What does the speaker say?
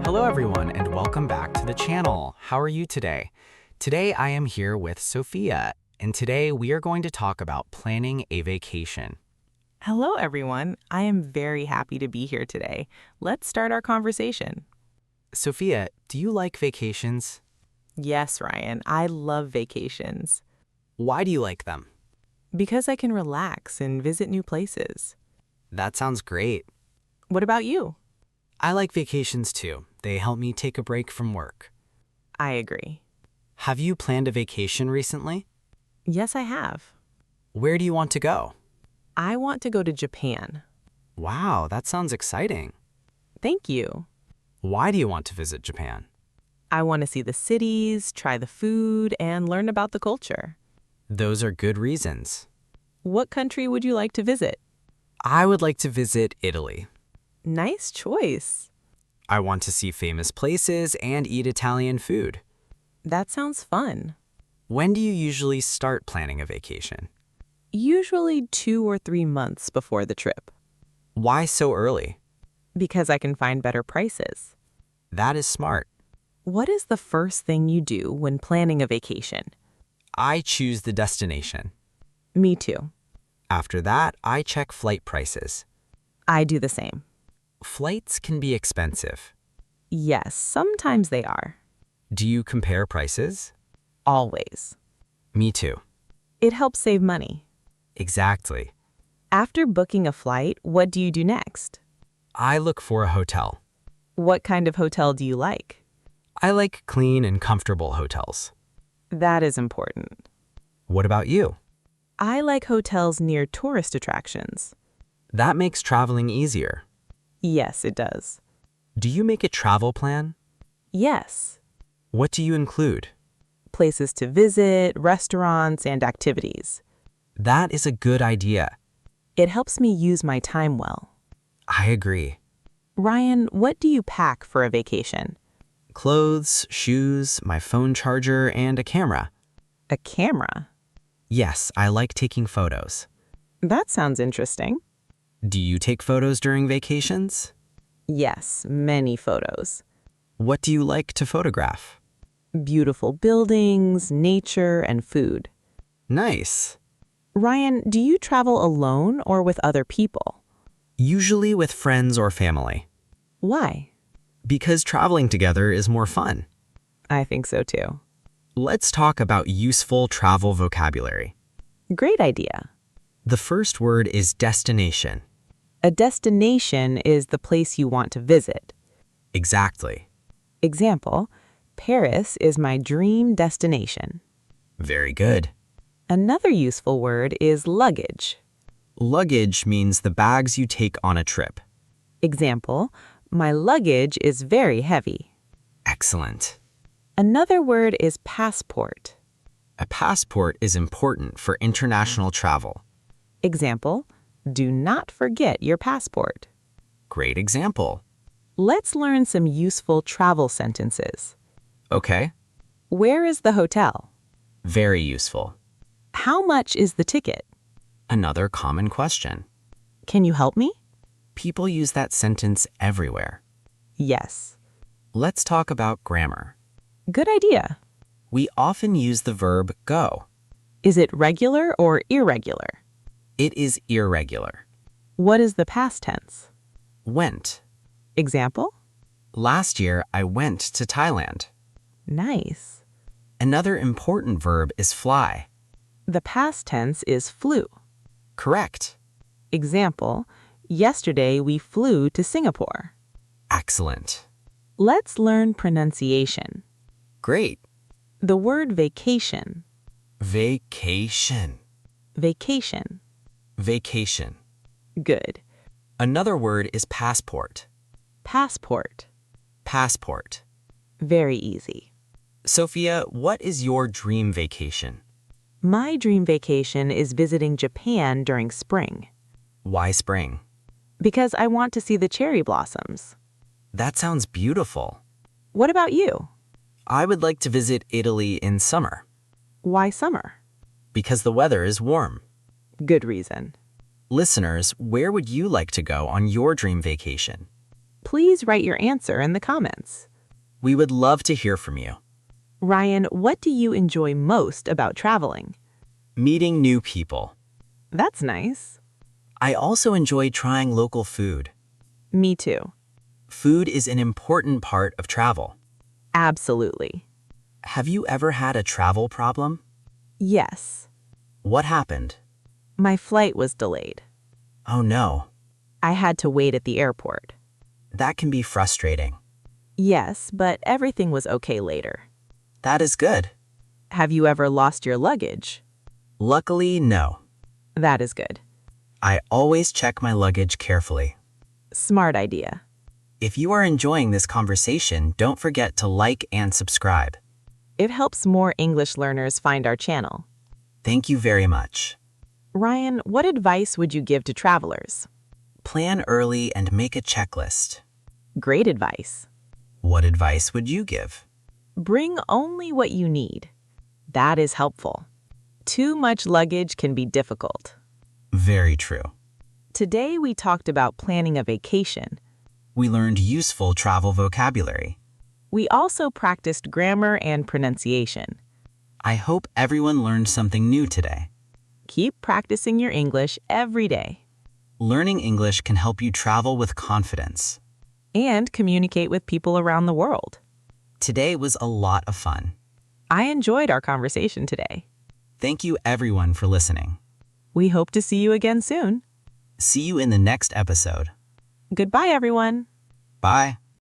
Hello everyone and welcome back to the channel. How are you today? Today I am here with Sophia, and today we are going to talk about planning a vacation. Hello, everyone. I am very happy to be here today. Let's start our conversation. Sophia, do you like vacations? Yes, Ryan, I love vacations Why do you like them? because I can relax and visit new places. That sounds great. What about you? I like vacations too. They help me take a break from work. I agree. Have you planned a vacation recently? Yes, I have. Where do you want to go? I want to go to Japan. Wow, that sounds exciting. Thank you. Why do you want to visit Japan? I want to see the cities, try the food, and learn about the culture. Those are good reasons. What country would you like to visit? I would like to visit Italy. Nice choice. I want to see famous places and eat Italian food. That sounds fun. When do you usually start planning a vacation? Usually 2 or 3 months before the trip, Why so early? because I can find better prices. That is smart. What is the first thing you do when planning a vacation? I choose the destination. Me too. After that, I check flight prices. I do the same. Flights can be expensive. Yes, sometimes they are. Do you compare prices? Always. Me too. It helps save money. Exactly. After booking a flight, what do you do next? I look for a hotel. What kind of hotel do you like? I like clean and comfortable hotels. That is important. What about you? I like hotels near tourist attractions. That makes traveling easier. Yes, it does. Do you make a travel plan? Yes. What do you include? Places to visit, restaurants, and activities. That is a good idea. It helps me use my time well. I agree. Ryan, what do you pack for a vacation? Clothes, shoes, my phone charger, and a camera. A camera? Yes, I like taking photos. That sounds interesting. Do you take photos during vacations? Yes, many photos. What do you like to photograph? Beautiful buildings, nature, and food. Nice. Ryan, do you travel alone or with other people? Usually with friends or family. Why? Because traveling together is more fun. I think so too. Let's talk about useful travel vocabulary. Great idea. The first word is destination. A destination is the place you want to visit. Exactly. Example, Paris is my dream destination. Very good. Another useful word is luggage. Luggage means the bags you take on a trip. Example, my luggage is very heavy. Excellent. Another word is passport. A passport is important for international travel. Example, do not forget your passport. Great example. Let's learn some useful travel sentences. Okay. Where is the hotel? Very useful. How much is the ticket? Another common question. Can you help me? People use that sentence everywhere. Yes. Let's talk about grammar. Good idea. We often use the verb go. Is it regular or irregular? It is irregular. What is the past tense? Went. Example? Last year, I went to Thailand. Nice. Another important verb is fly. The past tense is flew. Correct. Example, yesterday we flew to Singapore. Excellent. Let's learn pronunciation. Great. The word vacation. Vacation. Vacation. Vacation. Good. Another word is passport. Passport. Passport. Very easy. Sophia, what is your dream vacation? My dream vacation is visiting Japan during spring Why spring? because I want to see the cherry blossoms. That sounds beautiful. What about you? I would like to visit Italy in summer Why summer? because the weather is warm. Good reason. Listeners, where would you like to go on your dream vacation? Please write your answer in the comments. We would love to hear from you. Ryan, what do you enjoy most about traveling? Meeting new people. That's nice. I also enjoy trying local food. Me too. Food is an important part of travel. Absolutely. Have you ever had a travel problem? Yes. What happened? My flight was delayed. Oh no, I had to wait at the airport. that can be frustrating. Yes, but everything was okay later. That is good. Have you ever lost your luggage? Luckily, no. That is good. I always check my luggage carefully. Smart idea. If you are enjoying this conversation, don't forget to like and subscribe. It helps more English learners find our channel. Thank you very much. Ryan, what advice would you give to travelers? Plan early and make a checklist. Great advice. What advice would you give? Bring only what you need. That is helpful. Too much luggage can be difficult. Very true. Today we talked about planning a vacation. We learned useful travel vocabulary. We also practiced grammar and pronunciation. I hope everyone learned something new today. Keep practicing your English every day Learning English can help you travel with confidence. and communicate with people around the world. Today was a lot of fun. I enjoyed our conversation today. Thank you everyone for listening. We hope to see you again soon. See you in the next episode. Goodbye, everyone. Bye.